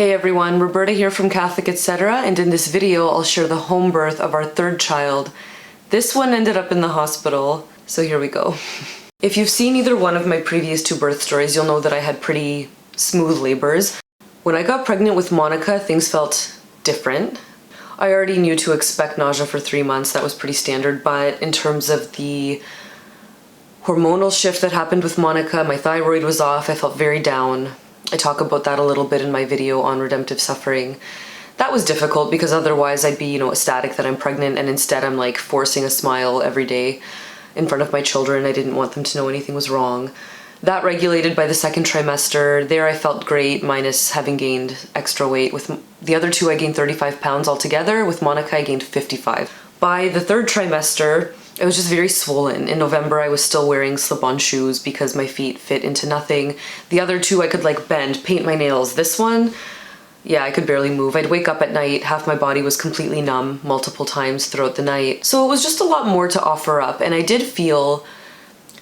Hey everyone, Roberta here from Catholic Etc. and in this video I'll share the home birth of our third child. This one ended up in the hospital, so here we go. If you've seen either one of my previous two birth stories, you'll know that I had pretty smooth labors. When I got pregnant with Monika, things felt different. I already knew to expect nausea for 3 months, that was pretty standard, but in terms of the hormonal shift that happened with Monika, my thyroid was off, I felt very down. I talk about that a little bit in my video on redemptive suffering. That was difficult because otherwise I'd be, ecstatic that I'm pregnant, and instead I'm like forcing a smile every day in front of my children. I didn't want them to know anything was wrong. That regulated by the second trimester. There I felt great, minus having gained extra weight. With the other two I gained 35 pounds altogether. With Monika I gained 55. By the third trimester, I was just very swollen. In November, I was still wearing slip-on shoes because my feet fit into nothing. The other two, I could like bend, paint my nails. This one, yeah, I could barely move. I'd wake up at night, half my body was completely numb multiple times throughout the night. So it was just a lot more to offer up. And I did feel,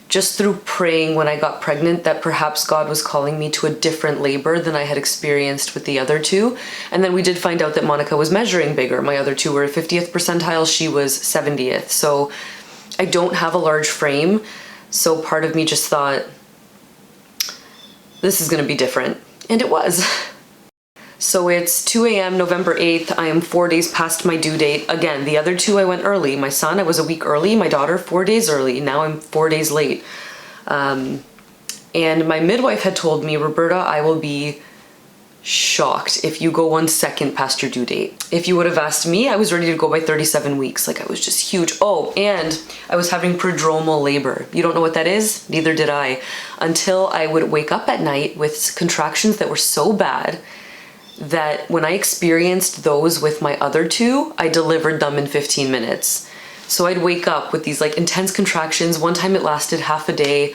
just through praying when I got pregnant, that perhaps God was calling me to a different labor than I had experienced with the other two. And then we did find out that Monika was measuring bigger. My other two were 50th percentile, she was 70th. So I don't have a large frame, so part of me just thought, this is gonna be different. And it was. So it's 2 a.m. November 8th. I am 4 days past my due date. Again, the other two I went early. My son, I was a week early. My daughter, 4 days early. Now I'm 4 days late. And my midwife had told me, Roberta, I will be shocked if you go 1 second past your due date. If you would have asked me, I was ready to go by 37 weeks. Like, I was just huge. Oh, and I was having prodromal labor. You don't know what that is? Neither did I. Until I would wake up at night with contractions that were so bad that when I experienced those with my other two, I delivered them in 15 minutes. So I'd wake up with these like intense contractions. One time it lasted half a day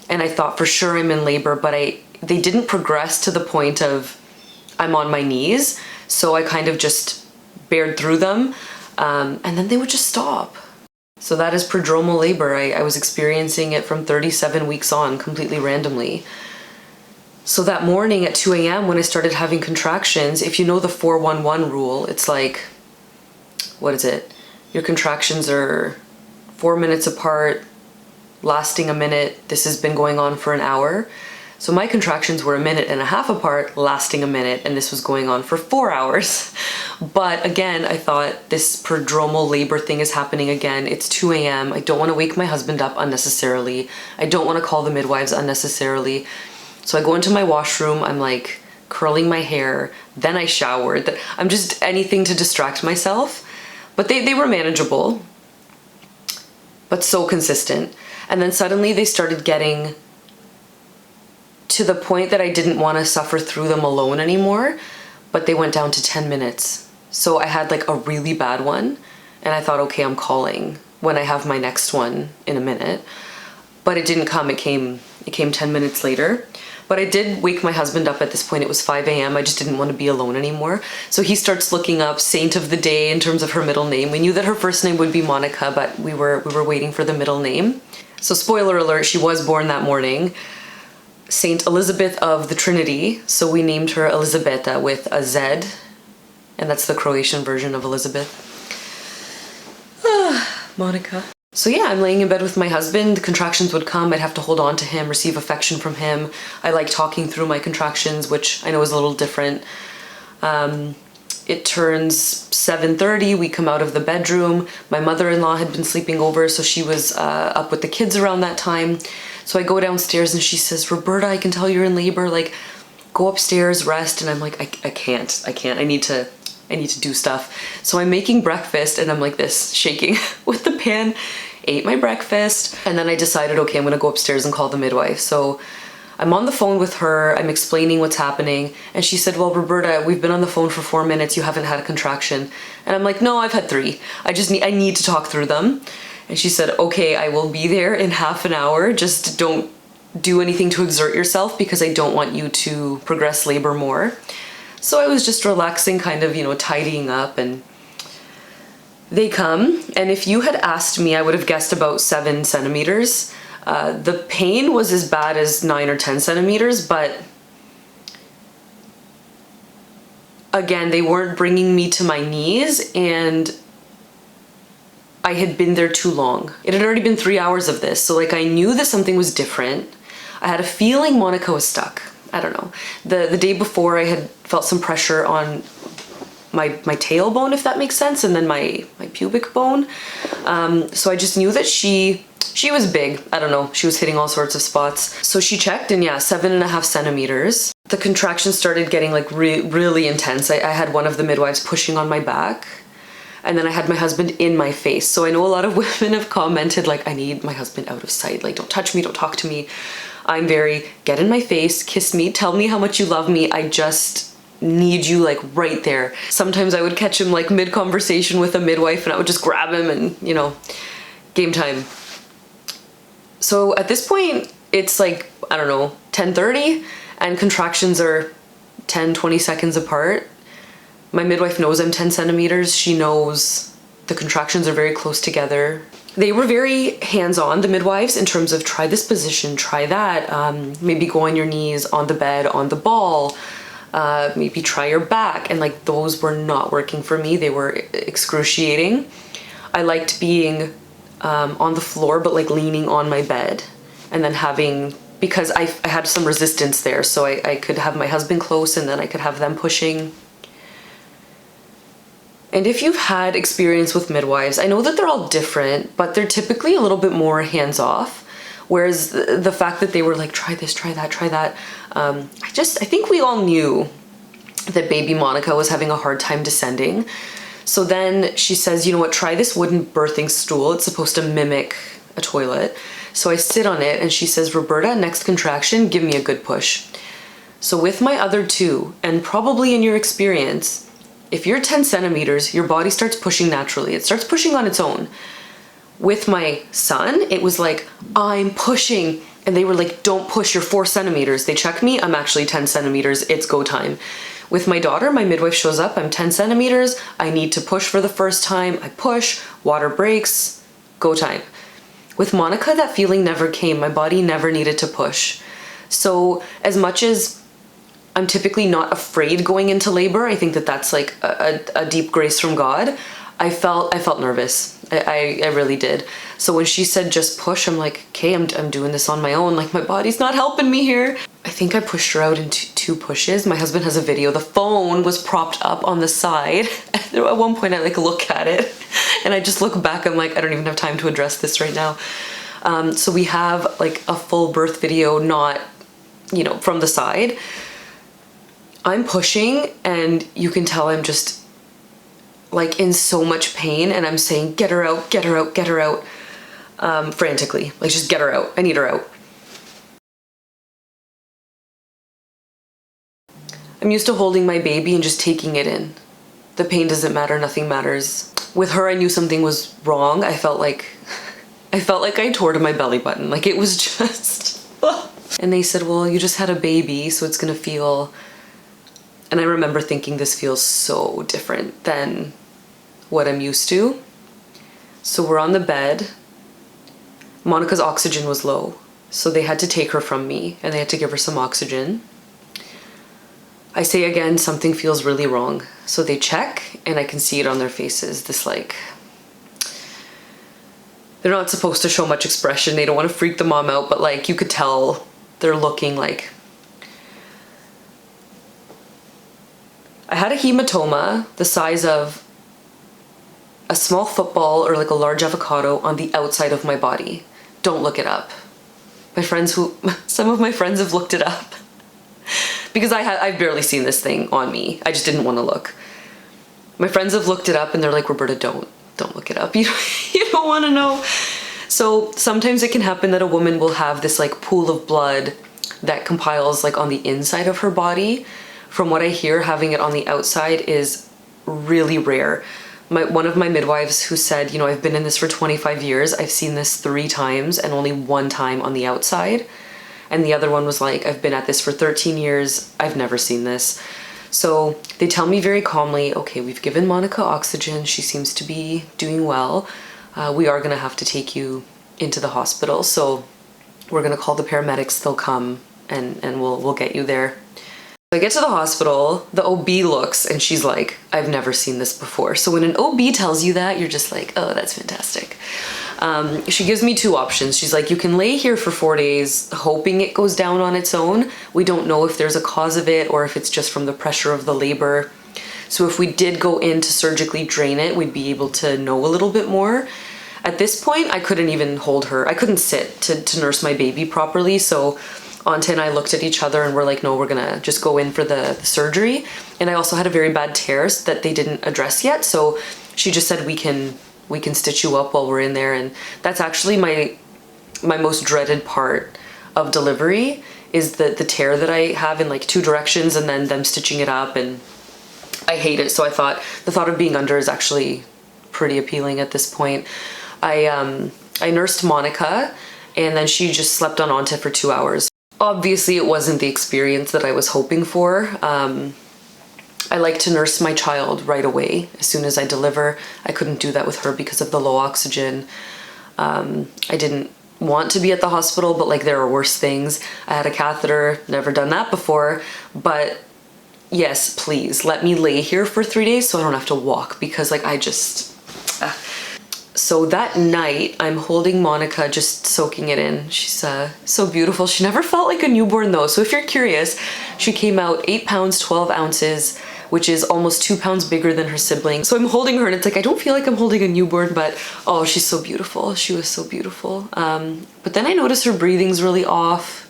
and I thought for sure I'm in labor, but they didn't progress to the point of I'm on my knees. So I kind of just bared through them and then they would just stop. So that is prodromal labor. I was experiencing it from 37 weeks on, completely randomly. So that morning at 2 a.m. when I started having contractions, if you know the 4-1-1 rule, it's like, what is it? Your contractions are 4 minutes apart, lasting a minute. This has been going on for an hour. So my contractions were 1.5 minutes apart, lasting a minute, and this was going on for 4 hours. But again, I thought this prodromal labor thing is happening again. It's 2 a.m. I don't want to wake my husband up unnecessarily. I don't want to call the midwives unnecessarily. So I go into my washroom, I'm like curling my hair, then I showered. I'm just anything to distract myself. But they were manageable, but so consistent. And then suddenly they started getting to the point that I didn't want to suffer through them alone anymore, but they went down to 10 minutes. So I had like a really bad one and I thought, okay, I'm calling when I have my next one in a minute. But it didn't come, it came 10 minutes later. But I did wake my husband up at this point. It was 5 a.m. I just didn't want to be alone anymore. So he starts looking up saint of the day in terms of her middle name. We knew that her first name would be Monika, but we were waiting for the middle name. So spoiler alert, she was born that morning. Saint Elizabeth of the Trinity. So we named her Elizabeta with a Z, and that's the Croatian version of Elizabeth. Monika. So yeah, I'm laying in bed with my husband. The contractions would come. I'd have to hold on to him, receive affection from him. I like talking through my contractions, which I know is a little different. It turns 7:30. We come out of the bedroom. My mother-in-law had been sleeping over, so she was up with the kids around that time. So I go downstairs and she says, Roberta, I can tell you're in labor. Like, go upstairs, rest. And I'm like, I can't. I need to do stuff. So I'm making breakfast and I'm like this, shaking with the pan, ate my breakfast, and then I decided, okay, I'm gonna go upstairs and call the midwife. So I'm on the phone with her, I'm explaining what's happening, and she said, well, Roberta, we've been on the phone for 4 minutes, you haven't had a contraction. And I'm like, no, I've had 3. I need to talk through them. And she said, okay, I will be there in half an hour, just don't do anything to exert yourself because I don't want you to progress labor more. So I was just relaxing, kind of, tidying up, and they come. And if you had asked me, I would have guessed about 7 centimeters. The pain was as bad as 9 or 10 centimeters, but again, they weren't bringing me to my knees, and I had been there too long. It had already been 3 hours of this, so like I knew that something was different. I had a feeling Monika was stuck. I don't know. The day before I had felt some pressure on my tailbone, if that makes sense, and then my pubic bone. So I just knew that she was big. I don't know. She was hitting all sorts of spots. So she checked, and yeah, 7.5 centimeters. The contractions started getting like really intense. I had one of the midwives pushing on my back. And then I had my husband in my face. So I know a lot of women have commented like, I need my husband out of sight. Like, don't touch me, don't talk to me. I'm very, get in my face, kiss me, tell me how much you love me. I just need you like right there. Sometimes I would catch him like mid-conversation with a midwife and I would just grab him and, you know, game time. So at this point, it's like, I don't know, 10:30 and contractions are 10-20 seconds apart. My midwife knows I'm 10 centimeters. She knows the contractions are very close together. They were very hands-on, the midwives, in terms of try this position, try that, maybe go on your knees, on the bed, on the ball, maybe try your back. And like those were not working for me. They were excruciating. I liked being on the floor, but like leaning on my bed and then having, because I had some resistance there. So I could have my husband close and then I could have them pushing. And if you've had experience with midwives, I know that they're all different, but they're typically a little bit more hands-off. Whereas the fact that they were like, try this, try that, try that. I think we all knew that baby Monika was having a hard time descending. So then she says, you know what, try this wooden birthing stool. It's supposed to mimic a toilet. So I sit on it and she says, Roberta, next contraction, give me a good push. So with my other two, and probably in your experience, if you're 10 centimeters, your body starts pushing naturally. It starts pushing on its own. With my son, it was like, I'm pushing. And they were like, don't push, you're 4 centimeters. They check me, I'm actually 10 centimeters, it's go time. With my daughter, my midwife shows up, I'm 10 centimeters, I need to push for the first time, I push, water breaks, go time. With Monika, that feeling never came. My body never needed to push. So as much as I'm typically not afraid going into labor, I think that that's like a deep grace from God. I felt nervous. I really did. So when she said just push, I'm like, okay, I'm doing this on my own. Like my body's not helping me here. I think I pushed her out in 2 pushes. My husband has a video. The phone was propped up on the side. At one point I like look at it and I just look back. I'm like, I don't even have time to address this right now. So we have like a full birth video, not, you know, from the side. I'm pushing and you can tell I'm just like in so much pain and I'm saying, get her out, get her out, get her out, frantically, like just get her out, I need her out. I'm used to holding my baby and just taking it in. The pain doesn't matter, nothing matters. With her, I knew something was wrong. I felt like I tore to my belly button, like it was just, and they said, well, you just had a baby, so it's gonna feel. And I remember thinking this feels so different than what I'm used to. So we're on the bed. Monika's oxygen was low, so they had to take her from me and they had to give her some oxygen. I say again, something feels really wrong. So they check and I can see it on their faces. This like, they're not supposed to show much expression. They don't want to freak the mom out, but like you could tell they're looking like, I had a hematoma the size of a small football or like a large avocado on the outside of my body. Don't look it up. Some of my friends have looked it up because I've barely seen this thing on me. I just didn't want to look. My friends have looked it up and they're like, Roberta, don't look it up. You don't want to know. So sometimes it can happen that a woman will have this like pool of blood that compiles like on the inside of her body. From what I hear, having it on the outside is really rare. One of my midwives who said, you know, I've been in this for 25 years. I've seen this 3 times and only 1 time on the outside. And the other one was like, I've been at this for 13 years. I've never seen this. So they tell me very calmly, okay, we've given Monika oxygen. She seems to be doing well. We are gonna have to take you into the hospital. So we're gonna call the paramedics. They'll come and we'll get you there. I get to the hospital, the OB looks and she's like, I've never seen this before. So when an OB tells you that, you're just like, oh, that's fantastic. She gives me two options. She's like, you can lay here for 4 days hoping it goes down on its own. We don't know if there's a cause of it or if it's just from the pressure of the labor. So if we did go in to surgically drain it, we'd be able to know a little bit more. At this point, I couldn't even hold her. I couldn't sit to nurse my baby properly. So Ante and I looked at each other and we're like, no, we're gonna just go in for the surgery. And I also had a very bad tear that they didn't address yet. So she just said, we can stitch you up while we're in there. And that's actually my most dreaded part of delivery, is the tear that I have in like two directions and then them stitching it up, and I hate it. So I thought the thought of being under is actually pretty appealing at this point. I nursed Monika and then she just slept on Ante for 2 hours. Obviously it wasn't the experience that I was hoping for. I like to nurse my child right away as soon as I deliver. I couldn't do that with her because of the low oxygen. I didn't want to be at the hospital, but like there are worse things. I had a catheter, never done that before, but yes, please let me lay here for 3 days so I don't have to walk, because like I just... So that night, I'm holding Monika, just soaking it in. She's so beautiful. She never felt like a newborn though. So if you're curious, she came out 8 pounds, 12 ounces, which is almost 2 pounds bigger than her sibling. So I'm holding her and it's like, I don't feel like I'm holding a newborn, but oh, she's so beautiful. She was so beautiful. But then I noticed her breathing's really off.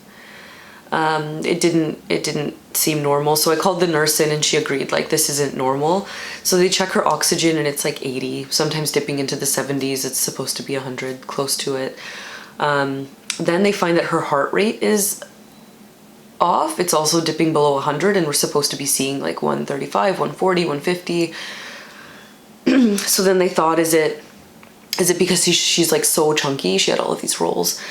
It didn't seem normal. So I called the nurse in and she agreed, like, this isn't normal. So they check her oxygen and it's like 80, sometimes dipping into the 70s. It's supposed to be 100, close to it. Then they find that her heart rate is off. It's also dipping below 100 and we're supposed to be seeing like 135, 140, 150. So then they thought, is it because she's like so chunky? She had all of these rolls.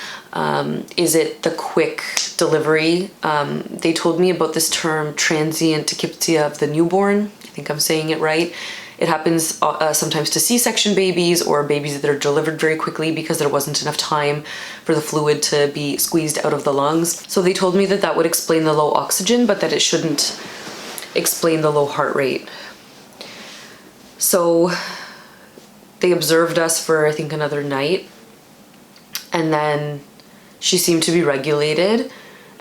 Is it the quick delivery? They told me about this term, transient tachypnea of the newborn. I think I'm saying it right. It happens sometimes to C-section babies or babies that are delivered very quickly because there wasn't enough time for the fluid to be squeezed out of the lungs. So they told me that that would explain the low oxygen, but that it shouldn't explain the low heart rate. So they observed us for, I think, another night. And then she seemed to be regulated.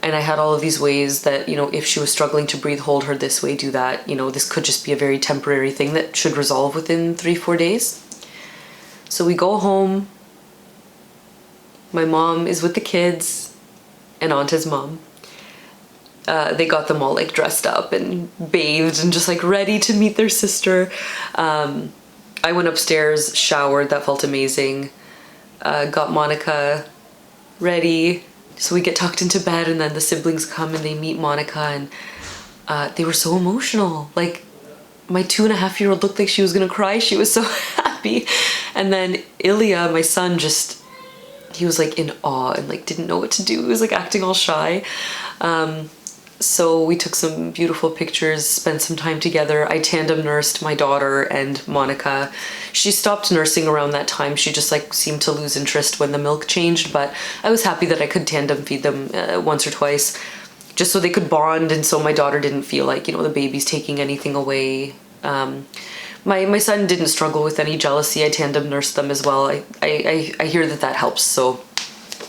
And I had all of these ways that, you know, if she was struggling to breathe, hold her this way, do that. You know, this could just be a very temporary thing that should resolve within 3-4 days. So we go home. My mom is with the kids and Ante's mom. They got them all like dressed up and bathed and just like ready to meet their sister. I went upstairs, showered, that felt amazing. Got Monika ready. So we get tucked into bed and then the siblings come and they meet Monika, and they were so emotional. Like, my 2.5-year-old looked like she was gonna cry. She was so happy. And then Ilya, my son, he was like in awe and like didn't know what to do. He was like acting all shy. So we took some beautiful pictures, spent some time together. I tandem nursed my daughter and Monika. She stopped nursing around that time. She just like seemed to lose interest when the milk changed, but I was happy that I could tandem feed them once or twice, just so they could bond and so my daughter didn't feel like, you know, the baby's taking anything away. My son didn't struggle with any jealousy. I tandem nursed them as well. I hear that helps, so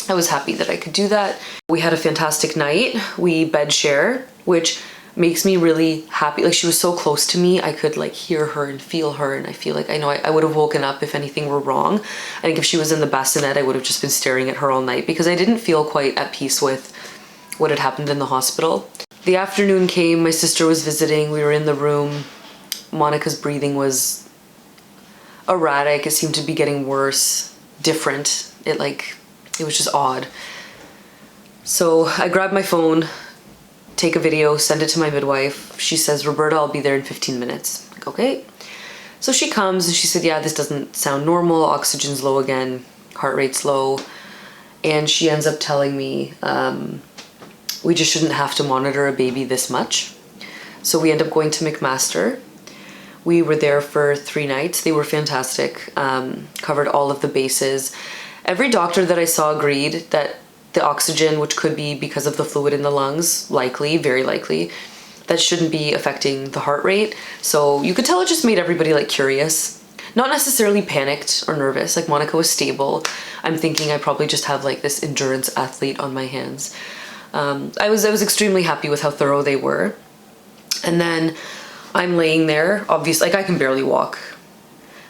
I was happy that I could do that. We had a fantastic night. We bed share, which makes me really happy. Like, she was so close to me. I could like hear her and feel her, and I feel like I would have woken up if anything were wrong. I think if she was in the bassinet, I would have just been staring at her all night because I didn't feel quite at peace with what had happened in the hospital. The afternoon came, my sister was visiting, we were in the room. Monika's breathing was erratic. It seemed to be getting worse, different. It was just odd. So I grabbed my phone, take a video, send it to my midwife. She says, Roberta, I'll be there in 15 minutes. Like, okay. So she comes and she said, yeah, this doesn't sound normal. Oxygen's low again, heart rate's low. And she ends up telling me, we just shouldn't have to monitor a baby this much. So we end up going to McMaster. We were there for 3 nights. They were fantastic, covered all of the bases. Every doctor that I saw agreed that the oxygen, which could be because of the fluid in the lungs, likely, very likely, that shouldn't be affecting the heart rate. So you could tell it just made everybody like curious. Not necessarily panicked or nervous, like Monika was stable. I'm thinking I probably just have like this endurance athlete on my hands. I was extremely happy with how thorough they were. And then I'm laying there, obviously, like I can barely walk.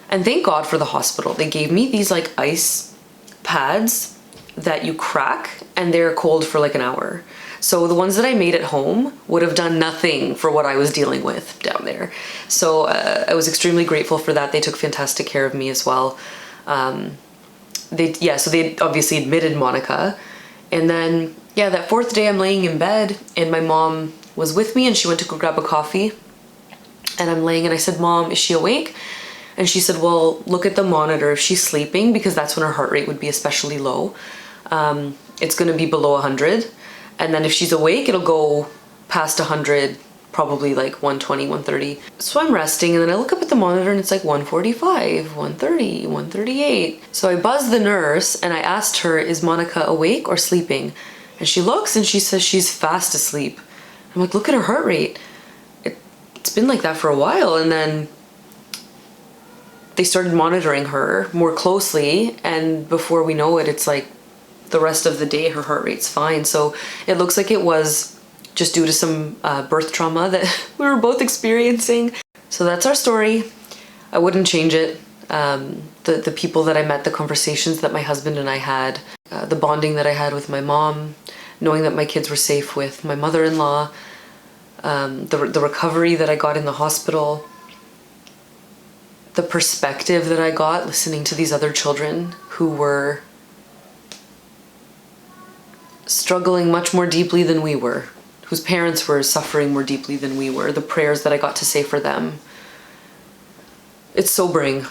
And thank God for the hospital. They gave me these like ice pads that you crack and they're cold for like an hour. So the ones that I made at home would have done nothing for what I was dealing with down there. So I was extremely grateful for that. They took fantastic care of me as well. So they obviously admitted Monika. And then, yeah, that fourth day I'm laying in bed and my mom was with me and she went to go grab a coffee. And I'm laying and I said, Mom, is she awake? And she said, well, look at the monitor if she's sleeping, because that's when her heart rate would be especially low. It's going to be below 100. And then if she's awake, it'll go past 100, probably like 120, 130. So I'm resting and then I look up at the monitor and it's like 145, 130, 138. So I buzzed the nurse and I asked her, is Monika awake or sleeping? And she looks and she says she's fast asleep. I'm like, look at her heart rate. It's been like that for a while. And then they started monitoring her more closely, and before we know it, it's like the rest of the day her heart rate's fine. So it looks like it was just due to some birth trauma that we were both experiencing. So that's our story. I wouldn't change it. The people that I met, the conversations that my husband and I had, the bonding that I had with my mom, knowing that my kids were safe with my mother-in-law, the recovery that I got in the hospital, the perspective that I got listening to these other children who were struggling much more deeply than we were, whose parents were suffering more deeply than we were, the prayers that I got to say for them. It's sobering.